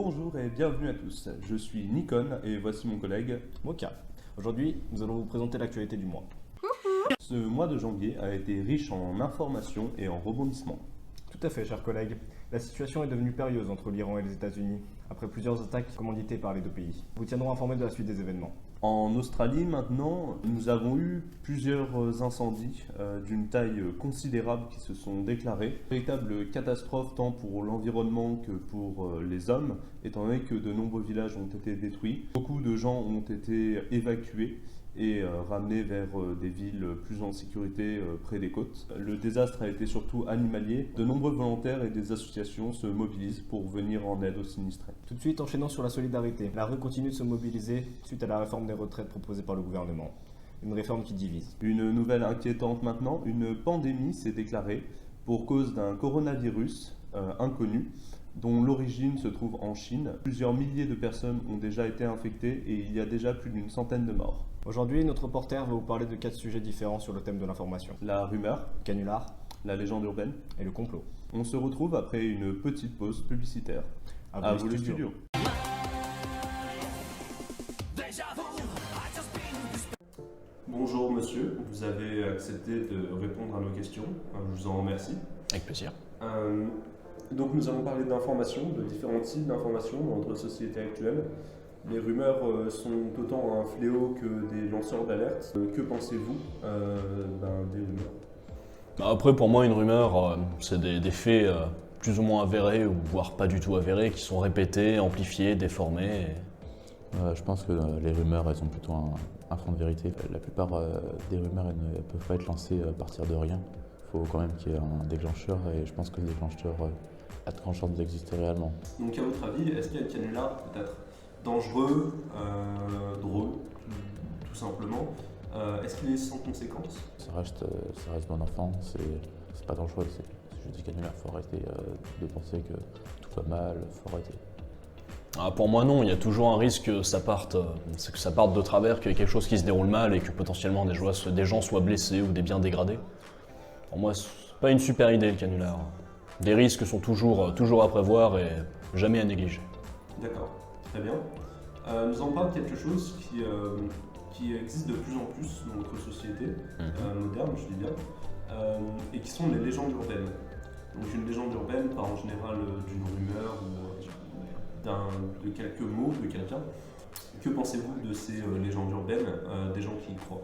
Bonjour et bienvenue à tous, je suis Nikon et voici mon collègue Moka. Aujourd'hui, nous allons vous présenter l'actualité du mois. Ce mois de janvier a été riche en informations et en rebondissements. Tout à fait, chers collègues. La situation est devenue périlleuse entre l'Iran et les États-Unis, après plusieurs attaques commanditées par les deux pays. Nous vous tiendrons informés de la suite des événements. En Australie maintenant, nous avons eu plusieurs incendies d'une taille considérable qui se sont déclarés. Véritable catastrophe tant pour l'environnement que pour les hommes, étant donné que de nombreux villages ont été détruits. Beaucoup de gens ont été évacués et ramenés vers des villes plus en sécurité près des côtes. Le désastre a été surtout animalier. De nombreux volontaires et des associations se mobilisent pour venir en aide aux sinistrés. Tout de suite, enchaînons sur la solidarité. La rue continue de se mobiliser suite à la réforme des retraites proposée par le gouvernement. Une réforme qui divise. Une nouvelle inquiétante maintenant, une pandémie s'est déclarée pour cause d'un coronavirus inconnu dont l'origine se trouve en Chine. Plusieurs milliers de personnes ont déjà été infectées et il y a déjà plus d'une centaine de morts. Aujourd'hui, notre reporter va vous parler de 4 sujets différents sur le thème de l'information. La rumeur, Le canular la légende urbaine et le complot. On se retrouve après une petite pause publicitaire. À vous le studio. Bonjour monsieur, vous avez accepté de répondre à nos questions, je vous en remercie. Avec plaisir. Donc nous allons parler d'informations, de différents types d'informations dans notre société actuelle. Les rumeurs sont autant un fléau que des lanceurs d'alerte. Que pensez-vous des rumeurs ? Après, pour moi, une rumeur, c'est des faits plus ou moins avérés, ou voire pas du tout avérés, qui sont répétés, amplifiés, déformés. Je pense que les rumeurs, elles ont plutôt un fond de vérité. La plupart des rumeurs, elles ne peuvent pas être lancées à partir de rien. Il faut quand même qu'il y ait un déclencheur, et je pense que le déclencheur a de grandes chances d'exister réellement. Donc à votre avis, est-ce qu'il y a un canular peut-être dangereux, drôle, tout simplement est-ce qu'il est sans conséquence ? Ça reste bon enfant, c'est pas dangereux. Je dis canular, il faut arrêter de penser que tout va mal, il faut arrêter. Pour moi, non, il y a toujours un risque que ça parte de travers, qu'il y ait quelque chose qui se déroule mal et que potentiellement des gens soient blessés ou des biens dégradés. Pour moi, c'est pas une super idée le canular. Des risques sont toujours à prévoir et jamais à négliger. D'accord, très bien. Nous allons parler de quelque chose qui existe de plus en plus dans notre société moderne, je dis bien, et qui sont les légendes urbaines. Donc une légende urbaine part en général d'une rumeur ou de quelques mots de quelqu'un. Que pensez-vous de ces légendes urbaines, des gens qui y croient ?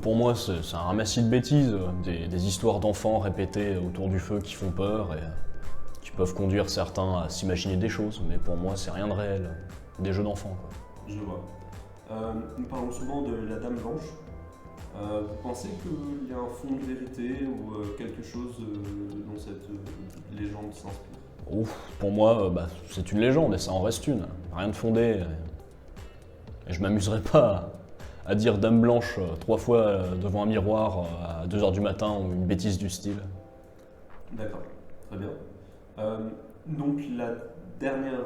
Pour moi, c'est un ramassis de bêtises, des histoires d'enfants répétées autour du feu qui font peur et qui peuvent conduire certains à s'imaginer des choses, mais pour moi, c'est rien de réel. Des jeux d'enfants, quoi. Je vois. Nous parlons souvent de la Dame Blanche. Vous pensez qu'il y a un fond de vérité ou quelque chose dont cette légende s'inspire ? Pour moi, c'est une légende et ça en reste une. Rien de fondé. Et je m'amuserais pas à dire Dame Blanche 3 fois devant un miroir à 2h du matin ou une bêtise du style. D'accord, très bien. Donc la dernière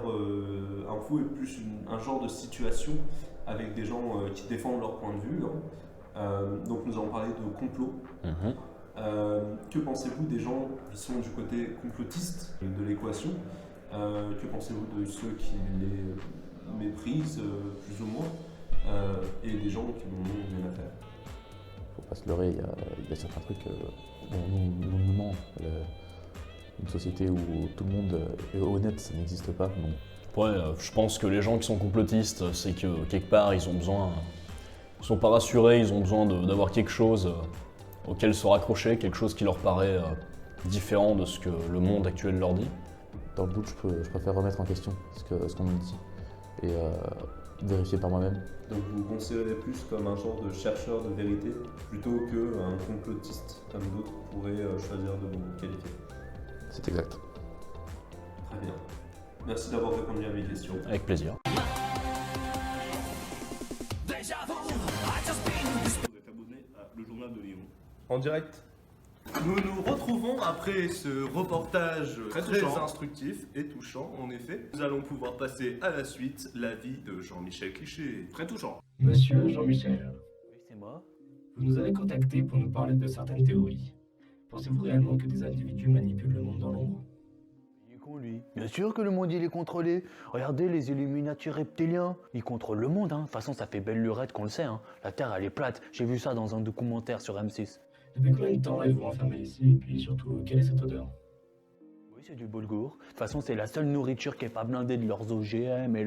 info est plus un genre de situation avec des gens qui défendent leur point de vue. Donc nous allons parler de complot. Que pensez-vous des gens qui sont du côté complotiste de l'équation ? Que pensez-vous de ceux qui les méprisent plus ou moins et des gens qui n'ont rien à faire ? Faut pas se leurrer, il y a certains trucs nous ment. Une société où tout le monde est honnête, ça n'existe pas. Donc. Ouais, je pense que les gens qui sont complotistes, c'est que quelque part ils sont pas rassurés, ils ont besoin d'avoir quelque chose auquel se raccrocher, quelque chose qui leur paraît différent de ce que le monde actuel leur dit. Dans le doute, je préfère remettre en question ce qu'on me dit et vérifier par moi-même. Donc vous vous considérez plus comme un genre de chercheur de vérité plutôt qu'un complotiste comme d'autres pourraient choisir de vous qualifier. C'est exact. Très bien. Merci d'avoir répondu à mes questions. Avec plaisir. Vous êtes abonné à Le Journal de Lyon. En direct. Nous nous retrouvons après ce reportage très touchant. instructif et touchant, en effet. Nous allons pouvoir passer à la suite la vie de Jean-Michel Cliché. Très touchant. Monsieur Jean-Michel, Oui, c'est moi. vous nous avez contacté pour nous parler de certaines théories. Pensez-vous réellement que des individus manipulent le monde dans l'ombre ? con, lui. Bien sûr que le monde, il est contrôlé. Regardez les Illuminati reptiliens. Ils contrôlent le monde, hein. De toute façon, ça fait belle lurette qu'on le sait, hein. La Terre, elle est plate. J'ai vu ça dans un documentaire sur M6. Depuis combien de temps êtes-vous enfermé ici? Et puis surtout, quelle est cette odeur? Oui, c'est du boulgour. De toute façon, c'est la seule nourriture qui est pas blindée de leurs OGM et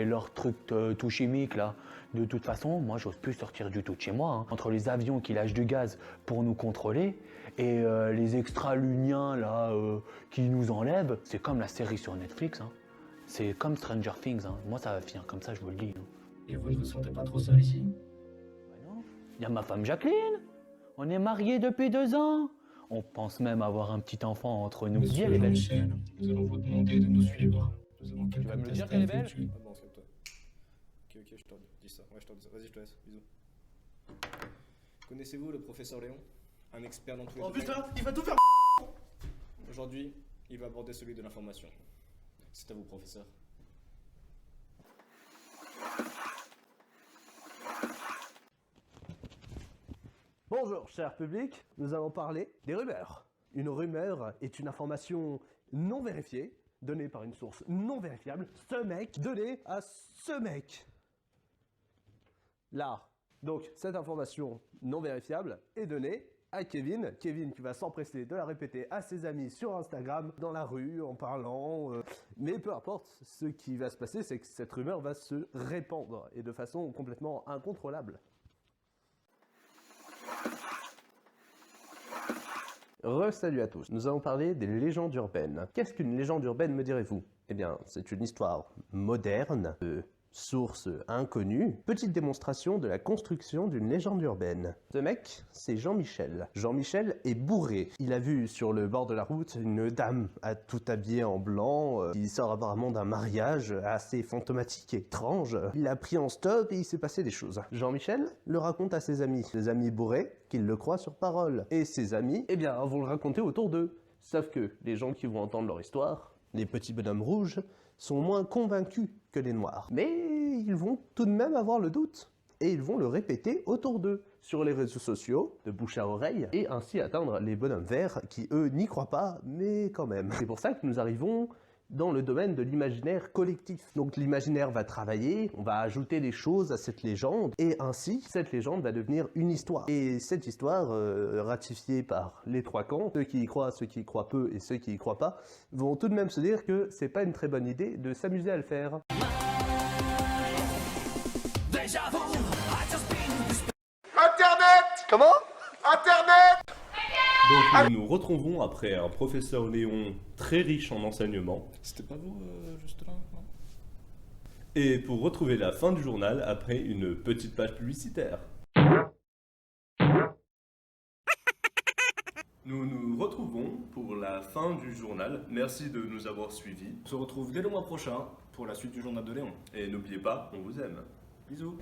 leurs trucs tout chimiques, là. De toute façon, moi, j'ose plus sortir du tout de chez moi, hein. Entre les avions qui lâchent du gaz pour nous contrôler et les extra-luniens, là, qui nous enlèvent, c'est comme la série sur Netflix, hein. C'est comme Stranger Things, hein. Moi, ça va finir comme ça, je vous le dis, hein. Et vous ne vous sentez pas trop seul ici? Bah non, il y a ma femme Jacqueline. On est mariés depuis 2 ans. On pense même avoir un petit enfant entre nous. Monsieur Elle est belle. Jean-Michel, nous allons vous demander de nous suivre. Nous avons quelques vas me le tests dire qu'elle est à belle? effectuer. Ah bon, calme-toi. Ok, je te dis ça. Ouais, je te dis ça. Vas-y, je te laisse. Bisous. Connaissez-vous le professeur Léon? Un expert dans tous les domaines. putain, il va tout faire. Aujourd'hui, il va aborder celui de l'information. C'est à vous, professeur. Bonjour, cher public, nous allons parler des rumeurs. Une rumeur est une information non vérifiée, donnée par une source non vérifiable. Ce mec, donné à ce mec. Là. Donc, cette information non vérifiable est donnée à Kevin. Kevin qui va s'empresser de la répéter à ses amis sur Instagram, dans la rue, en parlant. Mais peu importe, ce qui va se passer, c'est que cette rumeur va se répandre, et de façon complètement incontrôlable. Salut à tous, nous allons parler des légendes urbaines. Qu'est-ce qu'une légende urbaine, me direz-vous? Eh bien, c'est une histoire moderne, de source inconnue, petite démonstration de la construction d'une légende urbaine. Ce mec, c'est Jean-Michel. Jean-Michel est bourré. Il a vu sur le bord de la route une dame tout habillée en blanc, qui sort apparemment d'un mariage assez fantomatique et étrange. Il a pris en stop et il s'est passé des choses. Jean-Michel le raconte à ses amis bourrés, qu'ils le croient sur parole. Et ses amis, eh bien, vont le raconter autour d'eux. Sauf que les gens qui vont entendre leur histoire, les petits bonhommes rouges, sont moins convaincus que les noirs. Mais ils vont tout de même avoir le doute. Et ils vont le répéter autour d'eux, sur les réseaux sociaux, de bouche à oreille, et ainsi atteindre les bonhommes verts qui, eux, n'y croient pas, mais quand même. C'est pour ça que nous arrivons dans le domaine de l'imaginaire collectif. Donc l'imaginaire va travailler, on va ajouter des choses à cette légende, et ainsi, cette légende va devenir une histoire. Et cette histoire, ratifiée par les 3 camps, ceux qui y croient, ceux qui y croient peu, et ceux qui y croient pas, vont tout de même se dire que c'est pas une très bonne idée de s'amuser à le faire. Internet. Comment? Internet. Donc nous nous retrouvons après un professeur Léon très riche en enseignements. C'était pas vous, juste là, non? Et pour retrouver la fin du journal après une petite page publicitaire. Nous nous retrouvons pour la fin du journal. Merci de nous avoir suivis. On se retrouve dès le mois prochain pour la suite du journal de Léon. Et n'oubliez pas, on vous aime. Bisous.